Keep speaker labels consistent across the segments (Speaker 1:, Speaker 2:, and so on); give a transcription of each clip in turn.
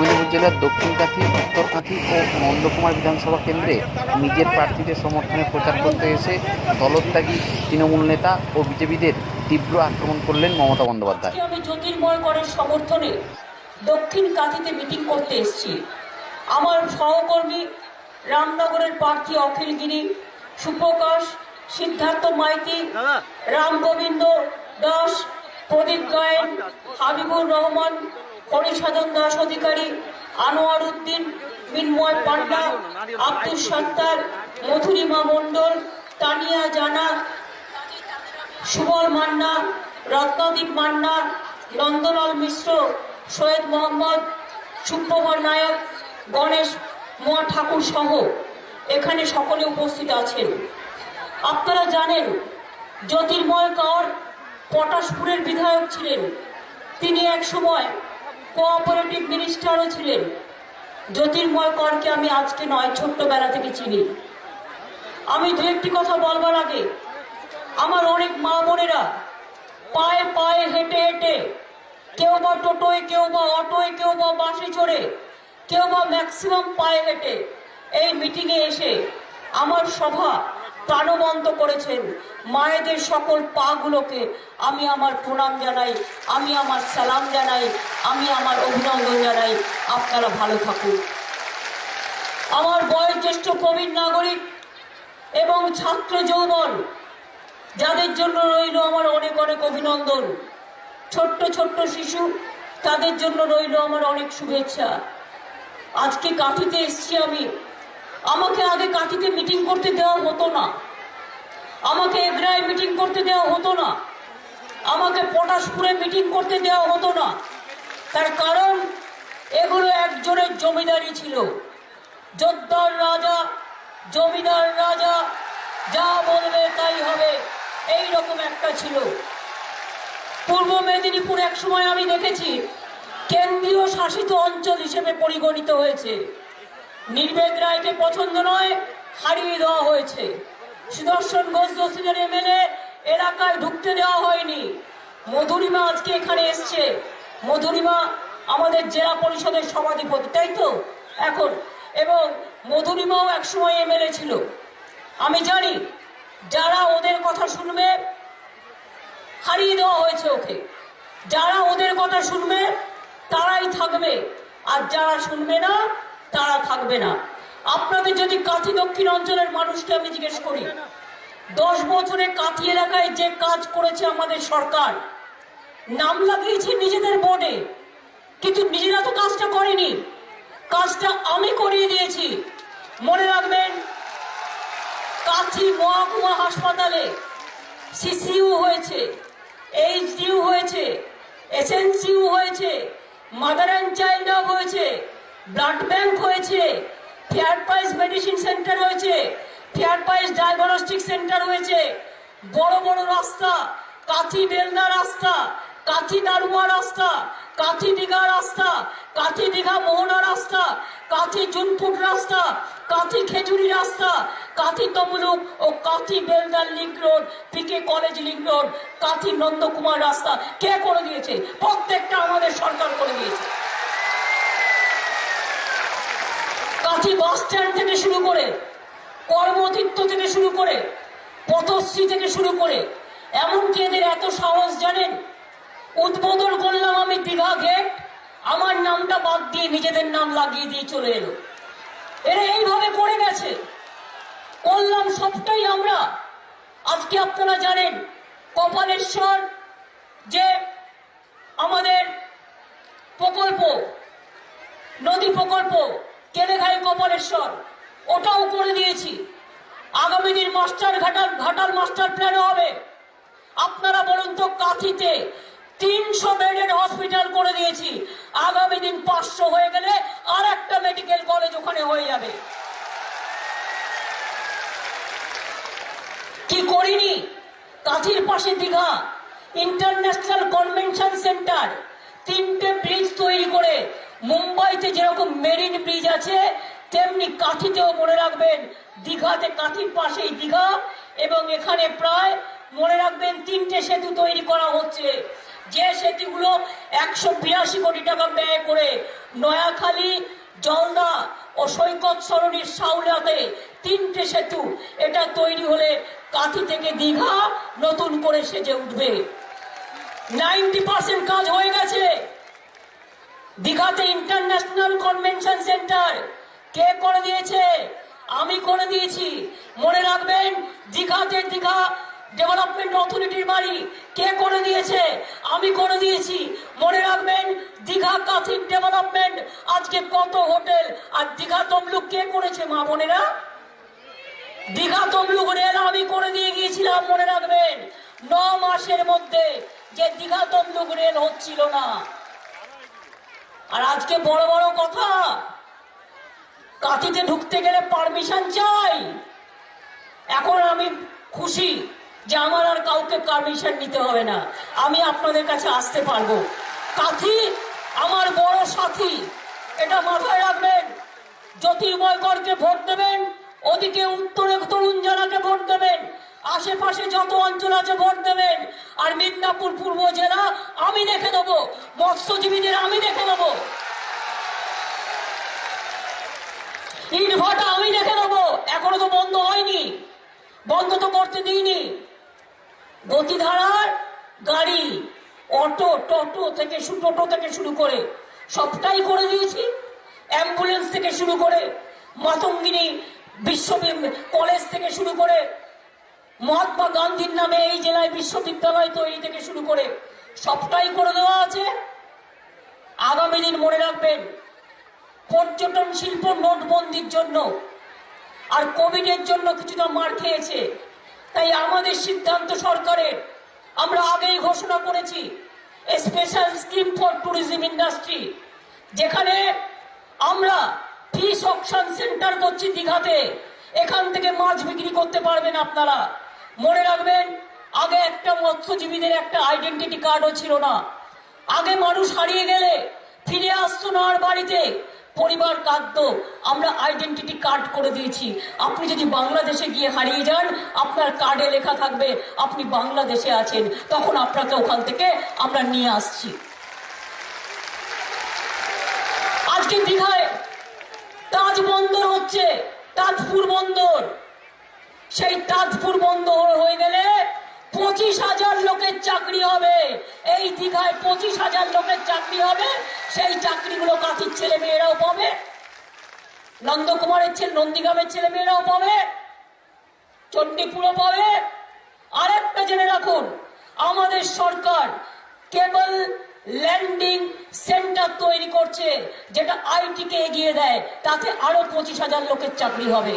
Speaker 1: মেদিনীপুর জেলার দক্ষিণ কাঁথি, উত্তর কাঁথি ও নন্দকুমার বিধানসভা কেন্দ্রে নিজের প্রার্থীদের সমর্থনে প্রচার করতে এসে দলত্যাগী তৃণমূল নেতা ও বিজেপিদের তীব্র আক্রমণ করলেন মমতা বন্দ্যোপাধ্যায়।
Speaker 2: আমি জ্যোতির্ময় করের সমর্থনে দক্ষিণ কাঁথিতে মিটিং করতে এসেছি। আমার সহকর্মী রামনগরের প্রার্থী অখিল গিরি, সুপ্রকাশ, সিদ্ধার্থ মাইতি, রামগোবিন্দ দাস, প্রদীপ গায়েন, হাবিবুর রহমান, হরিসাধন দাস অধিকারী, আনোয়ার উদ্দিন, মিনময় পান্ডা, আব্দুল সত্তার, মধুরিমা মণ্ডল, তানিয়া জানা, সুবল মান্না, রত্নদীপ মান্না, নন্দলাল মিশ্র, সৈয়দ মোহাম্মদ, সুপ্রভা নায়ক, গণেশ মোয়া ঠাকুর সহ এখানে সকলে উপস্থিত আছেন। আপনারা জানেন জ্যোতির্ময় কর পটাশপুরের বিধায়ক ছিলেন। তিনি একসময় কোঅপারেটিভ মিনিস্টারও ছিলেন। জ্যোতির্ময় করকে আমি আজকে নয়, ছোট্টবেলা থেকে চিনি। আমি দু একটি কথা বলবার আগে, আমার অনেক মা বোনেরা পায়ে পায়ে হেঁটে হেঁটে, কেউ বা টোটোয়, কেউ বা অটোয়, কেউ বা বাসে চড়ে, কেউ বা ম্যাক্সিমাম পায়ে হেঁটে এই মিটিংয়ে এসে আমার সভা প্রাণবন্ত করেছেন। মায়েদের সকল পাগুলোকে আমি আমার প্রণাম জানাই, আমি আমার সালাম জানাই, আমি আমার অভিনন্দন জানাই। আপনারা ভালো থাকুন। আমার বয়োজ্যেষ্ঠ প্রবীণ নাগরিক এবং ছাত্র যৌবন, যাদের জন্য রইল আমার অনেক অনেক অভিনন্দন। ছোট্ট ছোট্ট শিশু, তাদের জন্য রইল আমার অনেক শুভেচ্ছা। আজকে কাঁথিতে এসছি আমি। আমাকে আগে কাঁথিতে মিটিং করতে দেওয়া হতো না, আমাকে এগরায় মিটিং করতে দেওয়া হতো না, আমাকে পটাশপুরে মিটিং করতে দেওয়া হতো না। তার কারণ এগুলো একজনের জমিদারি ছিল। যোদ্ধার রাজা, জমিদার রাজা, যা বলবে তাই হবে, এই রকম একটা ছিল। পূর্ব মেদিনীপুর একসময় আমি দেখেছি কেন্দ্রীয় শাসিত অঞ্চল হিসেবে পরিগণিত হয়েছে। নির্বেদ রায়কে পছন্দ নয়, হারিয়ে দেওয়া হয়েছে। সুদর্শন ঘোষ দোষীদের এমএলএ এলাকায় ঢুকতে দেওয়া হয়নি। মধুরিমা আজকে এখানে এসছে। মধুরিমা আমাদের জেলা পরিষদের সভাধিপতি, তাই তো এখন, এবং মধুরিমাও একসময় এমএলএ ছিল। আমি জানি যারা ওদের কথা শুনবে, হারিয়ে দেওয়া হয়েছে ওকে। যারা ওদের কথা শুনবে তারাই থাকবে, আর যারা শুনবে না তারা থাকবে না। আপনাদের যদি কাঁথি দক্ষিণ অঞ্চলের মানুষকে আমি জিজ্ঞেস করি, 10 বছরে কাঁথি এলাকায় যে কাজ করেছে আমাদের সরকার, নাম লাগিয়েছে নিজেদের বোর্ডে, কিন্তু নিজেরা তো কাজটা করেনি। কাজটা আমি করিয়ে দিয়েছি। মনে রাখবেন, কাঁথি মহকুমা হাসপাতালে সিসিইউ হয়েছে, এইচডিইউ হয়েছে, এসএনসিইউ হয়েছে, মাদার অ্যান্ড চাইল্ড হাব হয়েছে, ব্লাড ব্যাংক হয়েছে, ফেয়ার প্রাইস মেডিসিন সেন্টার হয়েছে, ফেয়ার প্রাইস ডায়াগনস্টিক সেন্টার হয়েছে। বড় বড় রাস্তা, কাঁথি বেলদা রাস্তা, কাঁথি দারুয়া রাস্তা, কাঁথি দীঘা রাস্তা, কাঁথি দীঘা মোহনা রাস্তা, কাঁথি জুনপুট রাস্তা, কাঁথি খেজুরি রাস্তা, কাঁথি তমলুক ও কাঁথি বেলদার link road, PK college link road, Kanthi Nandakumar রাস্তা কে করে দিয়েছে? প্রত্যেকটা আমাদের সরকার করে দিয়েছে। কাঁথি বাস স্ট্যান্ড থেকে শুরু করে, কর্মতীর্থ থেকে শুরু করে, পথশ্রী থেকে শুরু করে, এমনকি এদের এত সাহস জানেন, উদ্বোধন করলাম আমি দীঘা গেট, আমার নামটা বাদ দিয়ে নিজেদের নাম লাগিয়ে দিয়ে চলে এলো। এরা এইভাবে করে গেছে। করলাম সবটাই আমরা। আজকে আপনারা জানেন কপালেশ্বর যে আমাদের প্রকল্প, নদী প্রকল্প কেলেঘাই কপালেশ্বর, ওটাও করে দিয়েছি। আগামী দিন ঘাটাল মাস্টার প্ল্যান হবে। আপনারা বলুন তো, কাঁথিতে 300 বেডের হসপিটাল করে দিয়েছি। আগামী দিন 500 হয়ে গেলে আর একটা মেডিকেল কলেজ ওখানে হয়ে যাবে। কি করিনি? কাঁথির পাশে দীঘা ইন্টারন্যাশনাল কনভেনশন সেন্টার, 3টে ব্রিজ তৈরি করে, মুম্বাইতে যেরকম মেরিন ব্রিজ আছে তেমনি কাঁথিতেও, মনে রাখবেন, দীঘাতে, কাঁথির পাশেই দীঘা, এবং এখানে প্রায় মনে রাখবেন 3টে সেতু তৈরি করা হচ্ছে। যে সেতুগুলো 182 কোটি টাকা ব্যয় করে নয়াখালী, জলদা ও সৈকত সরণির সাউলাতে 3টে সেতু, এটা তৈরি হলে কাঁথি থেকে দীঘা নতুন করে সেজে উঠবে। 90% কাজ হয়ে গেছে। দীঘাতে ইন্টারন্যাশনাল কনভেনশন সেন্টার কে করে দিয়েছে? আমি করে দিয়েছি। মনে রাখবেন, দীঘাতে দীঘা ডেভেলপমেন্ট অথরিটির বাড়ি কে করে দিয়েছে? আমি করে দিয়েছি। মনে রাখবেন, দীঘা কাঁথির ডেভেলপমেন্ট, আজকে কত হোটেল। আর দীঘা তমলুক কে করেছে মা বোনেরা? দীঘা তমলুক রেল আমি করে দিয়ে গিয়েছিলাম। মনে রাখবেন, 9 মাসের মধ্যে যে দীঘা তমলুক রেল হচ্ছিল না। আর আজকে বড় বড় কথা, কাঁথিতে ঢুকতে গেলে পারমিশন চাই। এখন আমি খুশি যে আমার আর কাউকে পারমিশন নিতে হবে না, আমি আপনাদের কাছে আসতে পারবো। কাঁথি আমার বড় সাথী, এটা মাথায় রাখবেন। জ্যোতির্ময়গড়কে ভোট দেবেন, ওদিকে উত্তরে তরুণ জানাকে ভোট দেবেন, আশেপাশে যত অঞ্চল আছে ভোট দেবেন। আর মিদনাপুর পূর্ব জেলা আমি দেখে দেবো, মৎস্যজীবীদের আমি দেখে দেবো, ইটভাটা আমি দেখে দেবো। এখনো তো বন্ধ হয়নি, বন্ধ তো করতে দিইনি। গতিধারার গাড়ি, অটো, টোটো থেকে শুরু করে সবটাই করে দিয়েছি। অ্যাম্বুলেন্স থেকে শুরু করে মাতঙ্গিনী কলেজ থেকে শুরু করে মহাত্মা গান্ধীর নামে এই জেলায় বিশ্ববিদ্যালয় তৈরি থেকে শুরু করে সবটাই করে দেওয়া আছে। আগামী দিন মনে রাখবেন, পর্যটন শিল্প নোটবন্দির জন্য আর কোভিডের জন্য কিছুটা মার খেয়েছে। তাই আমাদের সিদ্ধান্ত সরকারের, আমরা আগেই ঘোষণা করেছি special scheme for tourism industry, যেখানে আমরা ফিশ অকশন সেন্টার করছি দীঘাতে। এখান থেকে মাছ বিক্রি করতে পারবেন আপনারা। মনে রাখবেন, আগে একটা মৎস্যজীবীদের একটা আইডেন্টিটি কার্ডও ছিল না। আগে মানুষ হারিয়ে গেলে ফিরে আসতো না আর বাড়িতে, পরিবার কাঁদতো। আমরা আইডেন্টিটি কার্ড করে দিয়েছি। আপনি যদি বাংলাদেশে গিয়ে হারিয়ে যান, আপনার কার্ডে লেখা থাকবে আপনি বাংলাদেশে আছেন, তখন আপনাকে ওখান থেকে আমরা নিয়ে আসছি। আজকে দীঘায় তাজ বন্দর হচ্ছে, তাজপুর বন্দর। সেই তাজপুর বন্দর হয়ে গেলে 25,000 লোকের চাকরি হবে। এই দীঘায় 25,000 লোকের চাকরি হবে। সেই চাকরিগুলো কাঁথির ছেলে মেয়েরাও পাবে, নন্দকুমারের নন্দীগ্রামের ছেলে মেয়েরাও পাবে, চণ্ডীপুরও পাবে। আরেকটা জেনে রাখুন, আমাদের সরকার কেবল ল্যান্ডিং সেন্টার তৈরি করছে, যেটা আইটিকে এগিয়ে দেয়। তাতে আরো 25,000 লোকের চাকরি হবে।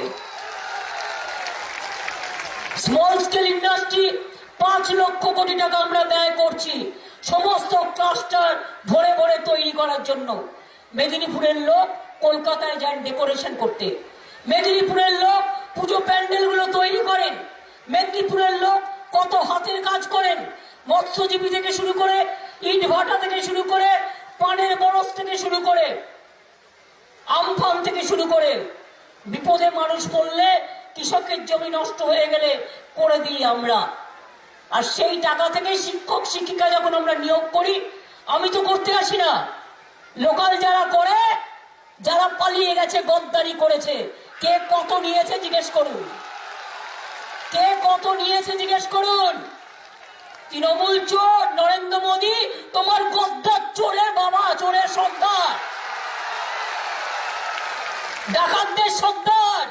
Speaker 2: Small scale industry 5 lakh crore টাকা আমরা ব্যয় করছি সমস্ত ক্লাস্টার ভরে ভরে তৈরি করার জন্য। মেদিনীপুরের লোক কলকাতায় যান ডেকোরেশন করতে, মেদিনীপুরের লোক পুজো প্যান্ডেলগুলো তৈরি করেন, মেদিনীপুরের লোক কত হাতের কাজ করেন। মৎস্যজীবী থেকে শুরু করে, ইট ভাটা থেকে শুরু করে, পানের বরস থেকে শুরু করে, আমফান থেকে শুরু করে, বিপদে মানুষ পড়লে, কৃষকের জমি নষ্ট হয়ে গেলে করে দিই আমরা। আর সেই টাকা থেকে শিক্ষক শিক্ষিকা যখন আমরা নিয়োগ করি, আমি তো করতে আসি না, লোকাল যারা করে, যারা পালিয়ে গেছে, গদ্দারি করেছে, কে কত নিয়েছে জিজ্ঞেস করুন, কে কত নিয়েছে জিজ্ঞেস করুন। তৃণমূল চোর, নরেন্দ্র মোদী তোমার গদ্দার, চোরের বাবা, চোরের সর্দার, ডাকাতদের সর্দার।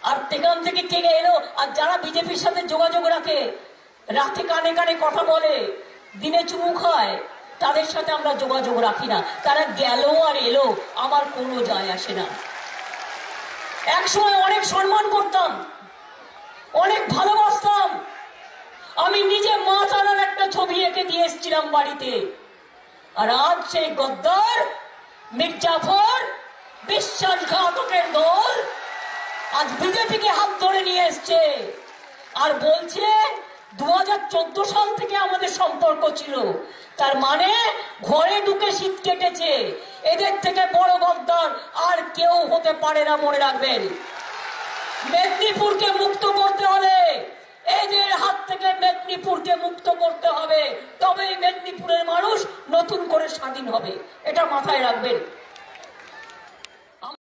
Speaker 2: আর সেখান থেকে কে এলো? আর যারা বিজেপির সাথে যোগাযোগ রাখে, রাতে কানে কানে কথা বলে, দিনে চুমু খায়, তাদের সাথে আমরা যোগাযোগ রাখি না। তারা গেল আর এলো, আমার কোনো যায় আসে না। একসময় অনেক সম্মান করতাম, অনেক ভালোবাসতাম। আমি নিজে মা তারার একটা ছবি এঁকে দিয়ে এসেছিলাম বাড়িতে। আর আজ সেই গদ্দার, মির্জাফর, বিশ্বাসঘাতকের দল আজ বিজেপিকে হাত ধরে নিয়ে এসছে আর বলছে 2014 সাল থেকে আমাদের সম্পর্ক ছিল। তার মানে ঘরে ঢুকে শীত কেটেছে। এদের থেকে বড় গদ্দার আর কেউ হতে পারে না, মনে রাখবেন। মেদিনীপুরকে মুক্ত করতে হলে, এদের হাত থেকে মেদিনীপুরকে মুক্ত করতে হবে, তবেই মেদিনীপুরের মানুষ নতুন করে স্বাধীন হবে, এটা মাথায় রাখবেন।